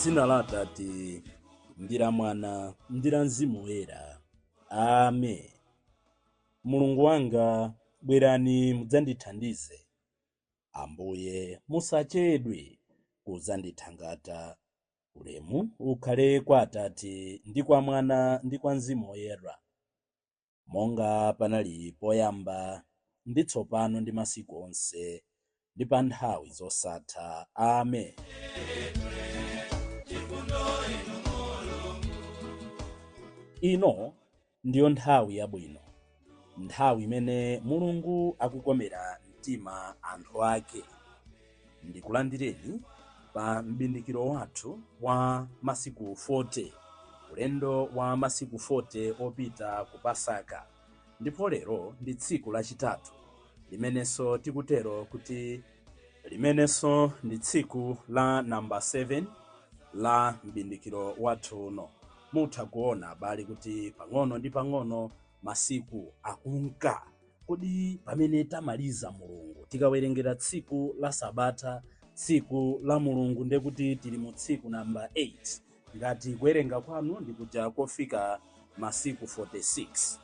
M'dzina la Atate ndi la Mwana ndi la Mzimu Woyera. Amen. Mulungu wanga, bwerani mudzandithandize. Ambuye musachedwe kudzandithangata. Ulemu ukhale kwa Atate ndi kwa Mwana ndi kwa Mzimu Woyera, monga panali poyamba ndi tsopano ndi masiku onse ndi pa nthawi zosatha. Amen. Ino ndiyo nthawi yabwino, nthawi imene Mulungu akukomera mtima anthu ake. Ndikulandireni pa mbindikiro wathu wa masiku 40, ulendo wa masiku 40 opita ku Pasaka, ndipo lero ndi tsiku lachitatu limenenso tikutero kuti limenenso ndi tsiku la namba 7 la mbindikiro wathu uno. Mutha kuona bali kuti pang'ono ndi pang'ono masiku akunka. Kodi pamene tamaliza Mulungu tikawerengera tsiku la Sabata, tsiku la Mulungu ndekuti tili mu tsiku namba 8, ngati kuwerenga kwanu ndikuja kofika masiku 46.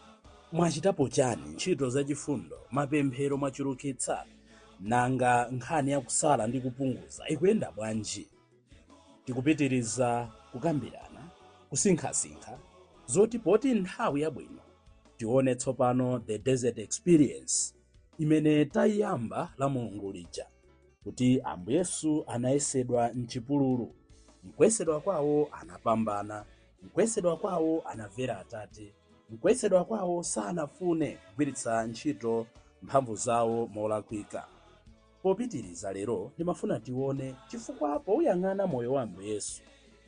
Mwachitapo chani ntchito zachifundo, mapemphero mwachulukitsa, nanga nkhani yakusala ndi kupunguza ikuyenda bwanji? Tikupitiriza kukambirana, kusinkhasinkha zoti poti nthawi yabwino tione tsopano the desert experience imene tayiyamba la Mulungu lija, kuti Ambuye Yesu anayesedwa m'chipululu. Mkuyesedwa kwawo anapambana, mkuyesedwa kwawo anamvera Atate, mkuyesedwa kwawo sanafune kugwiritsa ntchito mphamvu zawo molakwika. Popitiriza lero ndimafuna tione chifukwa poyang'ana moyo wa Ambuye Yesu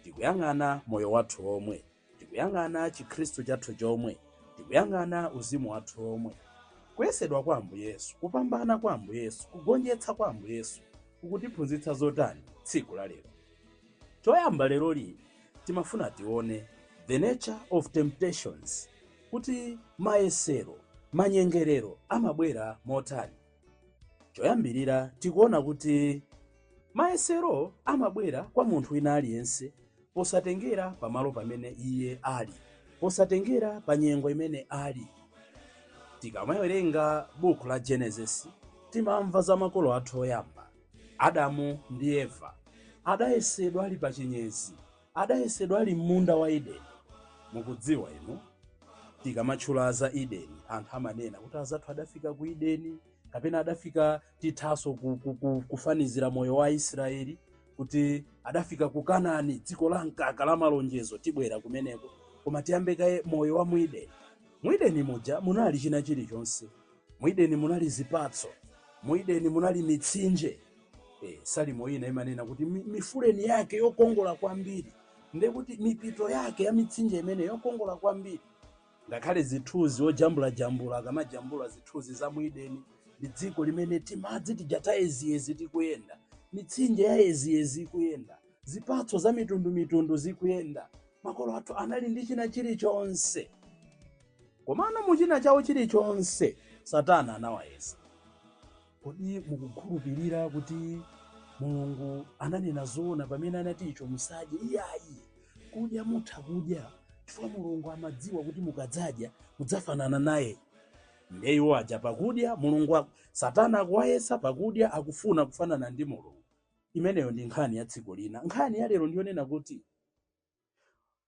tikuyang'ana moyo wathu omwe, tikuyang'ana chikhristu chathu chomwe, tikuyang'ana uzimu wathu omwe. Kuyesedwa kwa Ambuye Yesu, kupambana kwa Ambuye Yesu, kugonjetsa kwa Ambuye Yesu kukutiphunzitsa zotani tsiku la lero? Choyamba lero timafuna tione the nature of temptations, kuti mayesero, manyengerero amabwera motani. Choyambirira tikuona kuti mayesero amabwera kwa munthu wina aliyense posatengera pamalo pamene iye ali, posatengera pa nyengo imene ali. Tikamawerenga buku la Genesis timamva za makolo athu oyamba, Adamu ndi Eva. Adayesedwa ali pa chinyezi, adayesedwa ali m'munda wa Edeni. Mukudziwa inu, tikamatchula za Edeni anthu amanena kuti azathu adafika ku Edeni, kapena adafika tithaso kufanizira moyo wa Israeli, kuti adafika ku Kanaani, dziko la mkaka la malonjezo, tibwera kumeneko. Koma tiyambekaye moyo wa Edeni. Mu Edeni muja munali china chilichonse. Mu Edeni munali zipatso, mu Edeni munali mitsinje. Salimo ina imanena kuti mifuleni yake yokongola kwambiri, ndekuti mipito yake ya mitsinje imene yokongola kwambiri. Ngakhale zithunzi ojambula akamajambula zithunzi za mu Edeni, ndi dziko limene timadzi tijata eziyezi tikuyenda, mitsinje ya eziyezi ikuyenda, zipatso za mitundu zikuyenda. Makolo athu anali ndi china chilichonse. Komano muchina chawo chilichonse Satana anawayesa. Kodi mukukhulupirira kuti Mulungu ananena zoona pamene anati icho musadye? Iyayi, kudya mutha kudya, chifukwa Mulungu amadziwa kuti mukadzadya mudzafanana naye. Ndiye iwo aja pakudya, Mulungu Satana akuwayesa pakudya, akufuna kufanana ndi Mulungu. Imeneyo ndi nkhani ya tsiku lina. Nkhani ya lero ndiyonena kuti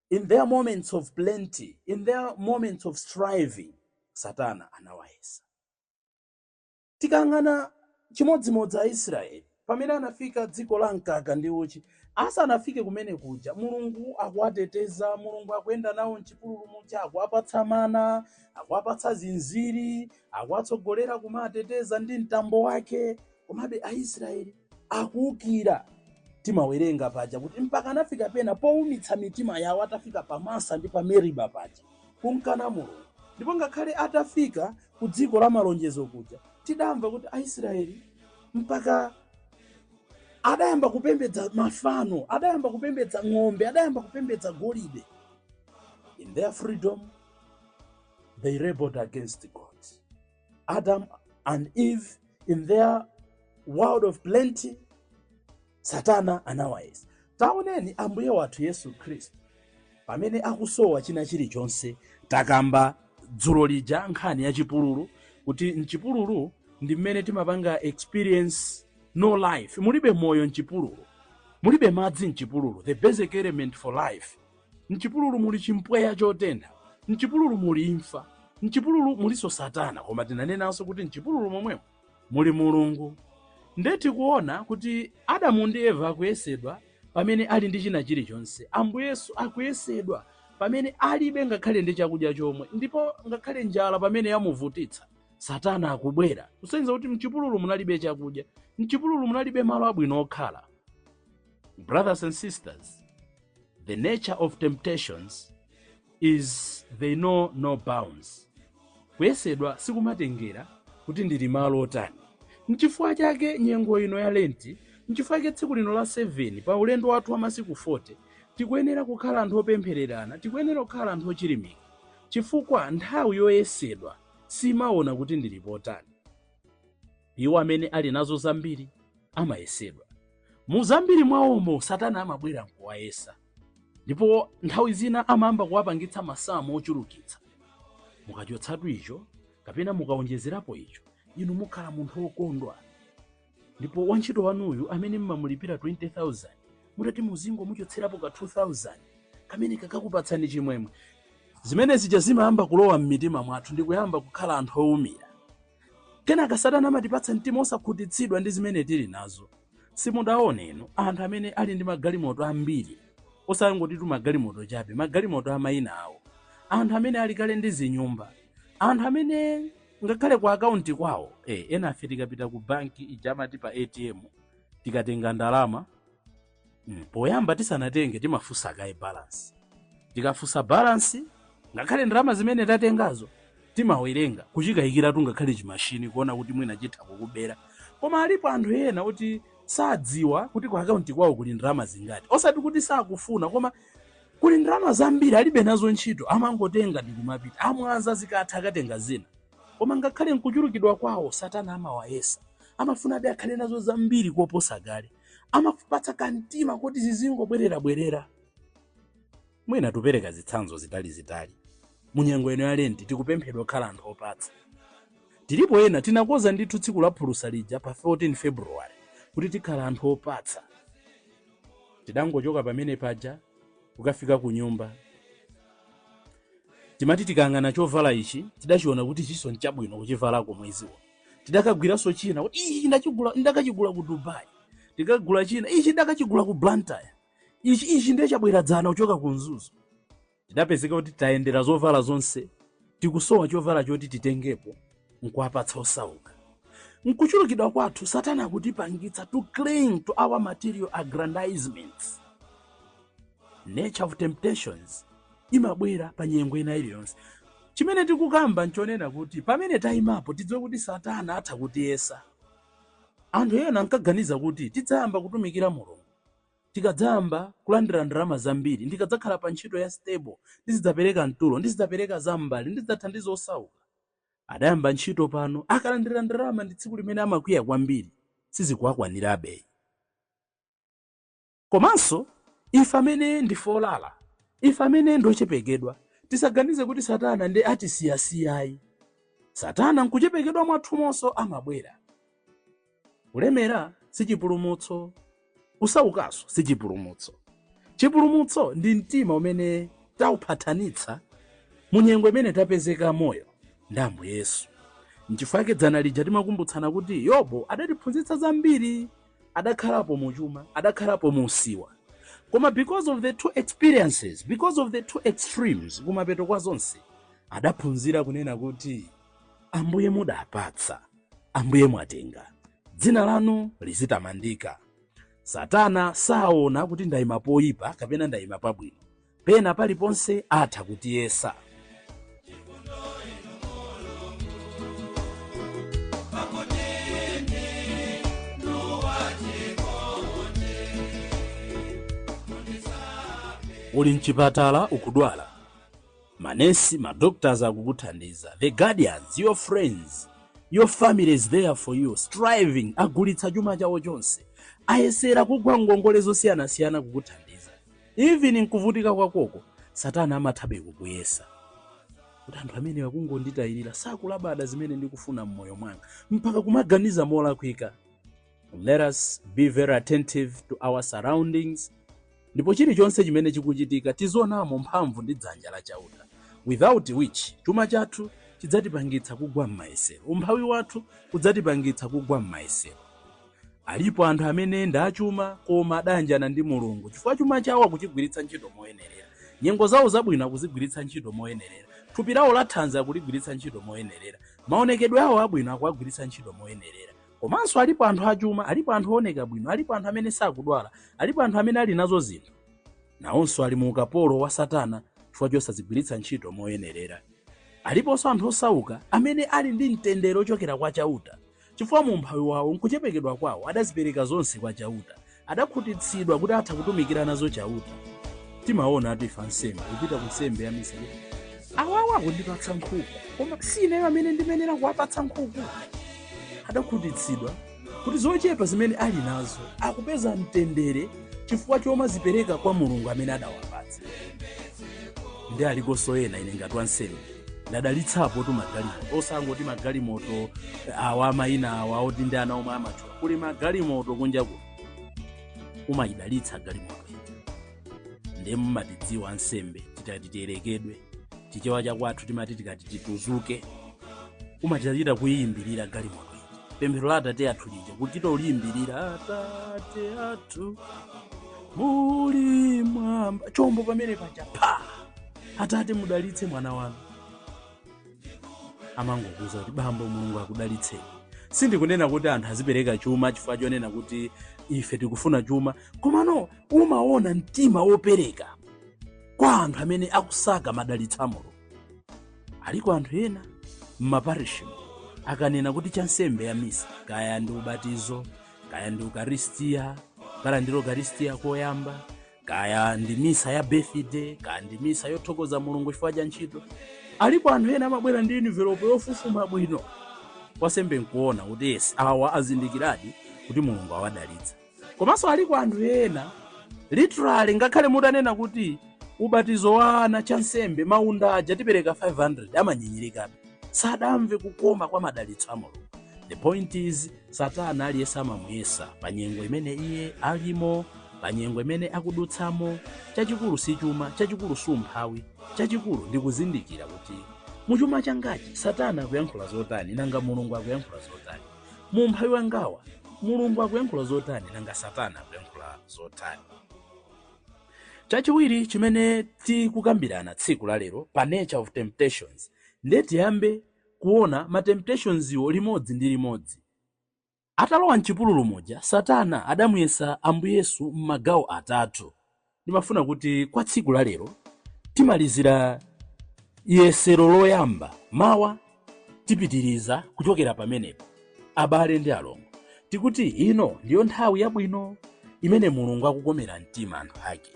in their moments of plenty, in their moments of striving, Satana anawayesa. Tikang'ana chimodzimodzi a Israeli pamene anafika dziko la mkaka ndi uchi, asanafike kumene kuja Mulungu akuwateteza, Mulungu akuyenda nawo m'chipululu muja, akuwapatsa mana, akuwapatsa zinziri, akuwatsogolera kumateteza ndi mtambo wake. Komabe Aisraeli akuwukira. Timawerenga paja kuti mpaka anafika pena powumitsa mitima yawo atafika pa Masa ndi pa Meriba paja kumkana Mulungu. Ndipo ngakhale atafika ku dziko la malonjezo kuja, tidamva kuti Aisraeli mpaka adayamba kupembedza mafano, adayamba kupembedza ng'ombe, adayamba kupembedza golide. In their freedom, they rebelled against God. Adam and Eve, in their world of plenty, Satana anawayesa. taoneni Ambuye wathu Yesu Khristu pamene akusowa china chilichonse. Takamba dzulo lija nkhani ya chipululu kuti mchipululu ndi mmene timapanga experience no life. Mulibe moyo mchipululu, mulibe madzi mchipululu, the basic element for life. Mchipululu muli chimpweya chotentha, mchipululu muli imfa, mchipululu muliso Satana. Koma tinanenanso kuti mchipululu momwemo muli Mulungu. Ndeti kuona kuti Adamu ndi Eva akuyesedwa pamene ali ndi china chilichonse. Ambuye Yesu akuyesedwa pamene alibe ngakhale ndi chakudya chomwe, ndipo ngakhale njala pamene yamuvutitsa Satana akubwera. Kusenza kuti mchipululu munalibe chakudya, mchipululu munalibe malo abwino okhala. Brothers and sisters, the nature of temptations is they know no bounds. Kuyesedwa sikumatengera kuti ndili malo otani. Nchifukwa chake nyengo ino ya Lent, nchifukwa chake tsiku lino la 7 pa ulendo wathu wa masiku 40, tikuyenera kukhala anthu opemphererana, tikuyenera kukhala anthu ochilimika. Chifukwa nthawi yoyesedwa simaona kuti ndili potani. Iwo amene ali nazo zambiri amayesedwa. Mu zambiri mwawomo Satana amabwera nkuwayesa. Ndipo nthawi zina amamba kuwapangitsa masamu ochulukitsa. Mukachotsatu icho kapena mukaonjezerapo icho, inu mukhala munthu wokondwa. Ndipo wantchito wanuyu amene mmamulipira 20,000, mutati muzingo muchotserapo ka 2,000 kamene kakakupatsani chimwemwe. Zimene zija zimayamba kulowa m'mitima mwathu ndi kuyamba kukhala anthu owumira. Kenaka Satana amatipatsa mtima osakhutitsidwa ndi zimene tili nazo. Simudaone inu anthu amene ali ndi magalimoto ambiri, osangotitu magalimoto chabe, magalimoto amayina awo. Anthu amene ali kale ndi zinyumba, anthu amene ngakhale kwa akaunti kwawo, ena afe tikapita ku banki ijamati pa ATM tikatenga ndalama, poyamba tisanatenge timafusa kaye balance. Tikafusa balance, ngakhale ndalama zimene tatengazo timawerenga kuchikayikira ngakhale chimashini kuona kuti mwina chitha kukubera. Koma alipo anthu ena kuti sadziwa kuti kwa akaunti kwawo kuli ndalama zingati. Osati kuti sakufuna, koma kuli ndalama zambiri alibe nazo ntchito, amangotenga ndi kumapita. Amwaza zikatha akatenga zina. Koma ngakhale nkuchulukidwa kwawo Satana amawayesa. Amafuna abe akhale nazo zambiri koposa kale. Amapatsa kantima kuti zizingobwerera. Mwina tupereka zitsanzo zitali. Munyengo ino ya Lent tikupemphedwa khala anthu opatsa. Tilipo ena tinakoza ndithu tsiku la phulusa lija pa 14 February kuti tikhala anthu opatsa. Tidangochoka pamene paja kukafika ku nyumba. Timati tikangana chovala ichi, tidachiona kuti chiso nchabwino kuchivalako mweziwo. Tidakagwiranso china kuti ndakachigula ku Dubai. Tikagula china, ichi ndakachigula ku Blantyre. Ichi ndiye chabwera dzana kuchoka ku Nzuzu. Tidapezeka kuti taendera zovala zonse, tikusowa chovala choti titengepo, nkuwapatsa osauka. Nkuchulukidwa kwathu Satana akutipangitsa to cling to our material aggrandizements. Nature of temptations imabwera pa nyengo ina iliyonse. Chimene tikukamba nchonena kuti pamene tayimapo tidziwe kuti Satana atha kutiyesa. Anthu ena nkaganiza kuti tidzayamba kutumikira Mulungu, tikadzamba kulandira ndalama zambiri, ndikadzakhala pa ntchito ya stable, ndizidzapereka mtulo, ndizidzapereka zambali, ndizidzathandiza osauka. Adayamba ntchito pano akalandira ndalama ndi tsiku limene amakwiya kwambiri sizikuwakwanirabe. Komanso ife amene ndi folala, ife amene ndochepekedwa, tisaganize kuti Satana ndi atisiyasiyayi. Satana nkuchepekedwa mwathumonso amabwera. Kulemera si chipulumutso, usaukaso si chipulumutso. Chipulumutso ndi mtima umene taupathanitsa munyengo imene tapezeka moyo ndi Ambuye Yesu. Nchifukwa dzana lija timakumbutsana kuti Yobu adatiphunzitsa zambiri, adakhalapo mu chuma, adakhalapo mu usiwa. Koma because of the two experiences, because of the two extremes, kumapeto kwa zonse, adaphunzira kunena kuti Ambuye mudapatsa, Ambuye mwatenga, dzina lanu lizitamandika. Satana saona kuti ndayima poyipa kapena ndayima pabwino, pena paliponse atha kutiyesa. Uli mchipatala ukudwala, manesi, madoctors akukuthandiza, the guardians, your friends, Your family is there for you, striving, agulitsa chuma chawo chonse, ayesera kugwa ngongole zosiyana-siyana kukuthandiza. Even nkuvutika kwakoko, Satana amathabe kukuyesa. Kuti anthu amene akungonditayirira sakulabada zimene ndikufuna mmoyo mwanga, mpaka kumaganiza molakwika. Let us be very attentive to our surroundings. Ndipo chilichonse chimene chikuchitika tizionamo mphamvu ndi dzanja la chauta, without which chuma chathu chidzatipangitsa kugwa m'mayesero, umphawi wathu udzatipangitsa kugwa m'mayesero. Alipo anthu amene ndi achuma koma adanjana ndi Mulungu chifukwa chuma chawo akuchigwiritsa ntchito moyenerera, nyengo zawo zabwino akuzigwiritsa ntchito moyenerera, thupi lawo la thanzi akuligwiritsa ntchito moyenerera, maonekedwe awo abwino akuagwiritsa ntchito moyenerera. Komanso alipo anthu achuma, alipo anthu oneka bwino, alipo anthu amene sakudwala, alipo anthu amene ali nazo zinthu, nawonso ali mu ukapolo wa Satana chifukwa chosazigwiritsa ntchito moyenerera. Aliponso anthu osauka amene ali ndi mtendere ochokera kwa chauta chifukwa mu umphawi wawo nkuchepekedwa kwawo adazipereka zonse kwa chauta, adakhutitsidwa kuti atha kutumikira nazo chauta. Timaona ati ifa nsembe kupita ku nsembe ya misa, awawa akundipatsa nkhuku koma sineyo amene ndimenera kuwapatsa nkhuku. Adakhutitsidwa kuti zochepa zimene ali nazo akupeza mtendere chifukwa chomazipereka kwa Mulungu amene adawapatsa. Ndi alikonso ena ine ngati wansembe ndadalitsapo tu magalimoto, osangoti magalimoto awa mayina awa oti ndi ana omwe amachula, kuli magalimoto kunja kuno umayidalitsa galimoto iti. Ndiye mmatidziwa ansembe titati tiyerekedwe, chichewa chakwathu timati tikati tituzuke, umachitachita kuyiyimbirira galimoto iti. Pemphero la Atate athu lija kuti toliyimbirira Atate athu muli mwamba, chombo pamene paja pa Atate mudalitse mwana wanu. Amangokuza kuti bambo Mulungu akudalitseni. Sindikunena kuti anthu azipereka chuma chifukwa chonena kuti ife tikufuna chuma, koma no umaona mtima wopereka kwa anthu amene akusaka madalitso a Mulungu. Aliko anthu ena m'maparishi akanena kuti cha nsembe ya misa, kaya ndi ubatizo, kaya ndi ukaristiya, kaya ndi ukaristiya koyamba, kaya ndi misa ya birthday, kaya ndi misa yothokoza Mulungu chifukwa cha ntchito, alipo anthu ena amabwera ndi envelope yofufuma bwino wasembe nkuona kuti yes awa azindikiradi kuti Mulungu awadalitsa. Komanso aliko anthu ena literally ngakhale mutanena kuti ubatizo wa ana cha nsembe maunda aja tipereka 500 amanyinyirikabe, sadamve kukoma kwa madalitso a Mulungu. The point is Satana aliyesa amamuyesa pa nyengo imene iye alimo, pa nyengo imene akudutsamo. Chachikulu si chuma, chachikulu si umphawi, chachikulu ndi kuzindikira kuti muchuma changachi Satana akuyankhula zotani nanga Mulungu akuyankhula zotani, mu umphawi wangawa Mulungu akuyankhula zotani nanga Satana akuyankhula zotani. Chachiwiri chimene tikukambirana tsiku la lero pa nature of temptations, ndetiyambe kuona ma temptations iwo limodzi ndi limodzi. Atalowa mchipululu moja, Satana adamuyesa Ambuye Yesu m'magawo atatu. Ndimafuna kuti kwa tsiku la lero timalizira yesero loyamba, mawa tipitiriza kuchokera pamenepo. Abale ndi alongo, tikuti ino ndiyo nthawi yabwino imene Mulungu akukomera mtima anthu ake.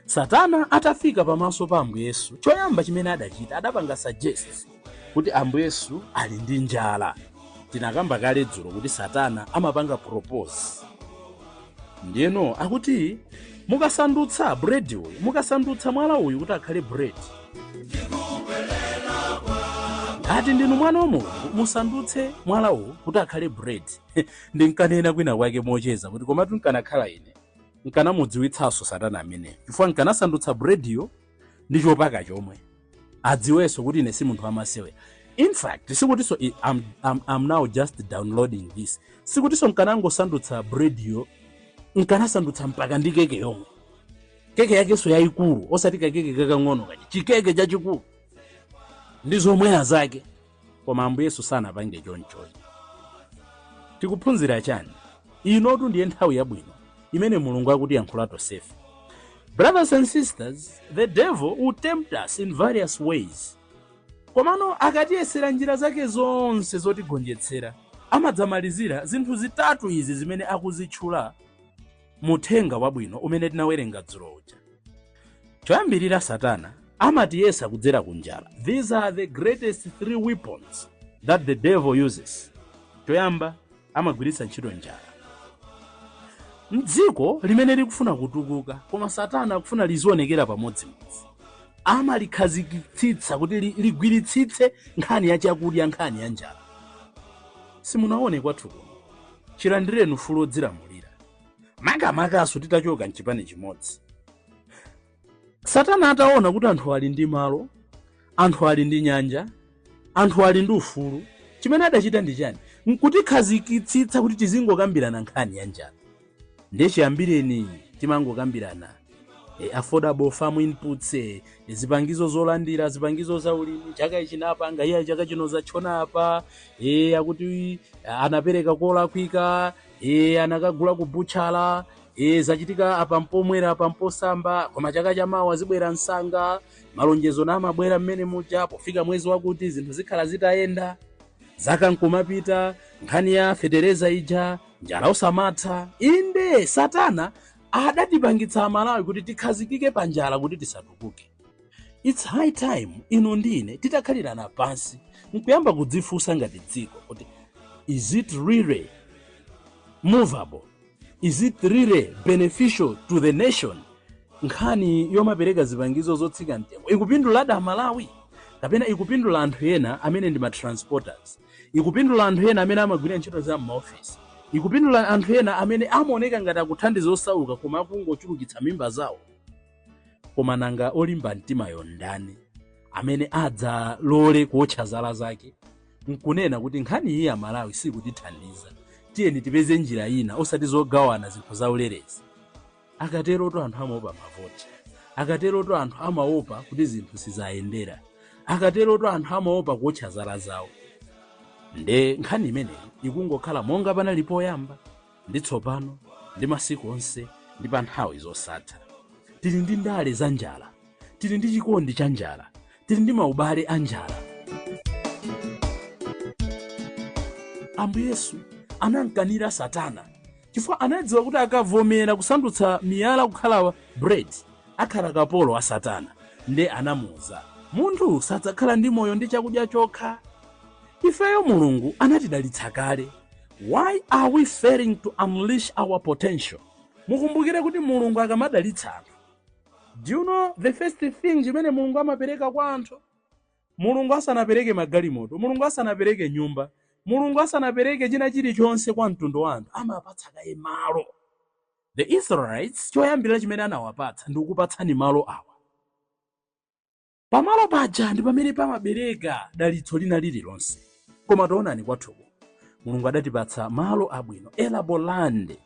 Satana atafika pamaso pa Ambuye Yesu, choyamba chimene adachita adapanga suggest kuti Ambuye Yesu ali ndi njala. Tinakamba kale dzulo kuti Satana amapanga propose. Ndiyeno akuti mukasandutsa bread uyu, mukasandutsa mwala uyu kuti akhale bread, ati ndinu mwana wa Mulungu musandutse mwala uyu kuti akhale bread. Ndinkanena kwina kwake mocheza kuti komatu nkanakhala ine nkanamudziwitsanso Satana amene chifukwa nkanasandutsa bread yo ndi chopaka chomwe adziwenso kuti ine si munthu amasewe. In fact, sikutiso I'm now just downloading this. Sikutiso nkanangosandutsa bread yo, nkanasandutsa mpaka ndi keke yomwe. Keke yakenso yayikulu, osati keke kakang'ono kachi, chikeke chachikulu. Ndi zomwe zake. Koma Ambuye Yesu sanapange choncho. Tikuphunzira chani? Inotu ndiye nthawi yabwino imene Mulungu akuti yankhula tonsefe. Brothers and sisters, the devil will tempt us in various ways. Komano akatiyesera njira zake zonse zotigonjetsera, amadzamalizira zinthu zitatu izi zimene akuzitchula muthenga wabwino umene tinawerenga dzulo uja. Choyambirira Satana amatiyesa kudzera kunjala. These are the greatest three weapons that the devil uses. Choyamba amagwiritsa ntchito njala. Mdziko limene likufuna kutukuka koma Satana akufuna lizionekera pamodzimodzi. Amalikhazikitsitsa kuti ligwiritsitse nkhani ya chakudya, nkhani ya njala. Simunaone kwathu kuno chilandireni ufulu odzilamulira makamakaso titachoka mchipani chimodzi. Satana ataona kuti anthu ali ndi malo, anthu ali ndi nyanja, anthu ali ndi ufulu, chimene adachita ndi chani? Nkutikhazikitsitsa kuti tizingokambirana nkhani ya njala. Ndiye chiyambireni timangokambirana affordable farm inputs, zipangizo zolandira, zipangizo za ulimi, chaka ichi napanga, iya chaka chino zachona apa, akuti anapereka kolakwika, anakagula kubuchala, zachitika apa mpomwera apa mposamba, koma chaka chamawa zibwera nsanga, malonjezo na amabwera mmene muja, pofika mwezi wakuti zinthu zikhala zitayenda, zaka nkumapita, nkhani ya fetereza ija, njala osamatha. Inde Satana adatipangitsa Amalawi kuti tikhazikike pa njala kuti tisatukuke. It's high time ino ndine titakhalirana pansi nkuyamba kudzifunsa ngati dziko kuti is it really movable? Is it really beneficial to the nation? Nkhani yomapereka zipangizo zotsika mtengo ikupindula Amalawi kapena ikupindula anthu ena amene ndi transporters, ikupindula anthu ena amene amagwira ntchito za m'maofisi, ikupindula anthu ena amene amaoneka ngati akuthandiza osauka koma akungochulukitsa mimba zawo. Koma nanga olimba mtima yondani amene adzalole kuotcha zala zake nkunena kuti nkhani iyi ya Malawi sikutithandiza, tiyeni tipeze njira ina osati zogawana zinthu za ulerezi. Akateroto anthu amaopa mavoti, akateroto anthu amaopa kuti zinthu sizayendera, akateroto anthu amaopa kuotcha zala zawo. Nde nkhani imeneyi ikungokhala monga panali poyamba ndi tsopano ndi masiku onse ndi pa nthawi zosatha. Tili ndi ndale za njala, tili ndi chikondi cha njala, tili ndi maubale a njala. Ambuye Yesu anamkanira Satana chifukwa anadziwa kuti akavomera kusandutsa miyala kukhala bread akhala kapolo wa Satana. Nde anamuwuza, munthu sadzakhala ndi moyo ndi chakudya chokha. Ifeyo Mulungu anatidalitsa kale. Why are we failing to unleash our potential? Mukumbukire kuti Mulungu akamadalitsa anthu, do you know the first thing chimene Mulungu amapereka kwa anthu? Mulungu asanapereke magalimoto, Mulungu asanapereke nyumba, Mulungu asanapereke china chilichonse kwa mtundu wa anthu, amapatsa kaye malo. The Israelites choyambira chimene anawapatsa ndi kukupatsani malo awa. Pamalo paja ndi pamene pamabereka dalitso lina lililonse. Koma taonani kwathuko Mulungu adatipatsa malo abwino, elabo land.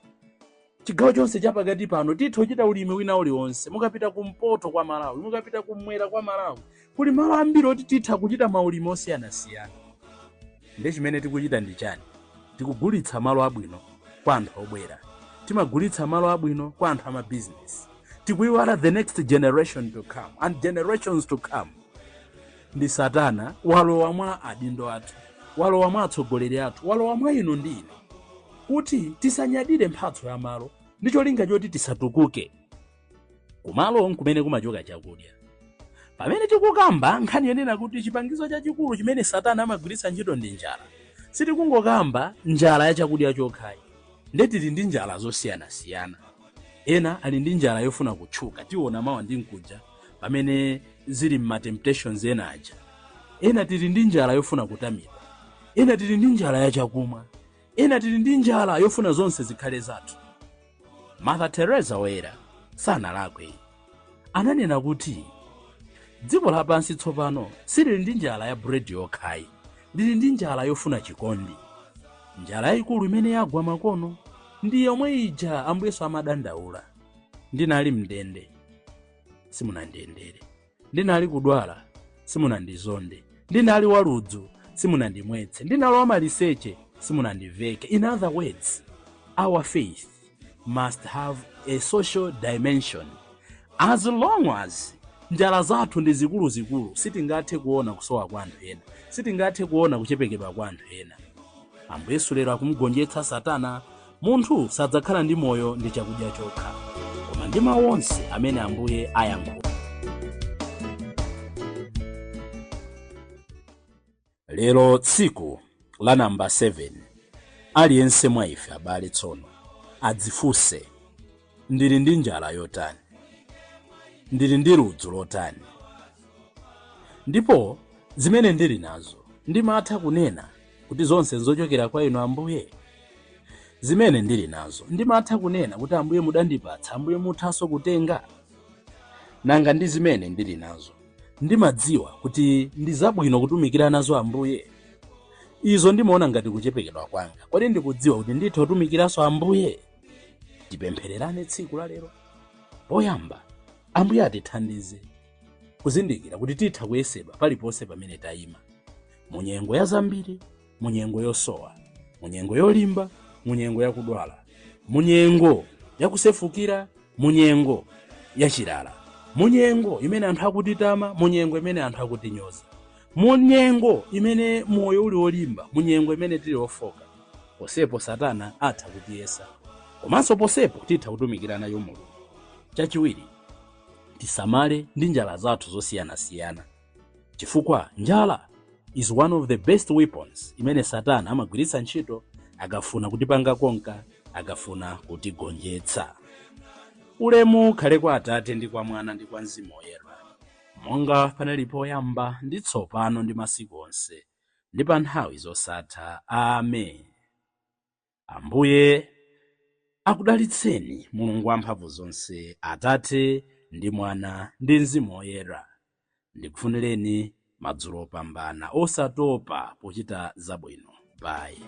Chigawo chonse chapakati pano titho chita ulimi wina uliwonse. Mukapita kumpoto kwa Malawi, mukapita kumwera kwa Malawi, kuli malo ambiri oti titha kuchita maulimi osiyanasiyana. Ndiye chimene tikuchita ndi chani? Tikugulitsa malo abwino kwa anthu obwera, timagulitsa malo abwino kwa anthu ama business. Tikuiwala the next generation to come and generations to come. Ndi Satana walowa mwa adindo athu, walowa mwa atsogoleri athu, walowa mwa inu ndi ine kuti tisanyadire mphatso ya malo ndi cholinga choti tisatukuke. Kumalo nkumene kumachoka chakudya. Pamene tikukamba nkhani yonena kuti chipangizo chachikulu chimene Satana amagwiritsa ntchito ndi njala, sitikungokamba njala ya chakudya chokhayi. Nde tili ndi njala zosiyanasiyana. Ena ali ndi njala yofuna kutchuka, tiona mawa ndi nkuja pamene zili m'matemptations ena aja. Ena tili ndi njala yofuna kutamira, ena tili ndi njala ya chakumwa, ena tili ndi njala yofuna zonse zikhale zathu. Mother Teresa woyera sanalakwe, ananena kuti dziko lapansi tsopano silili ndi njala ya bread yokhayi, lili ndi njala yofuna chikondi. Njala yayikulu imene yagwa makono ndi yomwe ija Ambuye Yesu amadandaula. Ndinali mndende, simunandiyendere. Ndinali kudwala, simunandizonde. Ndinali waludzu, simunandimwetse. Ndinali wamaliseche, simunandiveke. In other words, our faith must have a social dimension. As long as njala zathu ndi zikulu, sitingathe kuona kusowa kwa anthu ena, sitingathe kuona kuchepekedwa kwa anthu ena. Ambuye Yesu lero akumugonjetsa Satana. Munthu sadzakhala ndi moyo ndi chakudya chokha, koma ndi mawu onse amene Ambuye ayankhula. Lero tsiku la namba 7, aliyense mwa ife abale tsono adzifunse, ndili ndi njala yotani? Ndili ndi ludzu lotani? Ndipo zimene ndili nazo ndimatha kunena kuti zonse nzochokera kwa inu Ambuye? Zimene ndili nazo ndimatha kunena kuti Ambuye mudandipatsa, Ambuye muthanso kutenga? Nanga ndi zimene ndili nazo ndimadziwa kuti ndi zabwino kutumikira nazo Ambuye? Izo ndimaona ngati kuchepekedwa kwanga. Kodi ndikudziwa kuti nditha kutumikiranso Ambuye? Tipemphererane tsiku la lero. Poyamba, Ambuye atithandize kuzindikira kuti titha kuyesedwa paliponse pamene tayima, munyengo ya zambiri, munyengo yosowa, munyengo yolimba, munyengo yakudwala, munyengo yakusefukira, munyengo yachilala, munyengo imene anthu akutitama, munyengo imene anthu akutinyoza, munyengo imene moyo uli olimba, munyengo imene tili ofoka. Posepo Satana atha kutiyesa, komanso posepo titha kutumikira nayo Mulungu. Chachiwiri, tisamale ndi njala zathu zosiyanasiyana, chifukwa njala is one of the best weapons imene Satana amagwiritsa ntchito akafuna kutipanga konka, akafuna kutigonjetsa. Ulemu khale kwa Atate ndi kwa Mwana ndi kwa Mzimu Woyera, monga panali poyamba ndi tsopano ndi masiku onse ndi pa nthawi zosatha. Amen. Ambuye akudalitseni Mulungu wamphamvu zonse, Atate ndi Mwana ndi Mzimu Woyera. Ndikufunireni madzulo opambana osatopa pochita zabwino. Bye.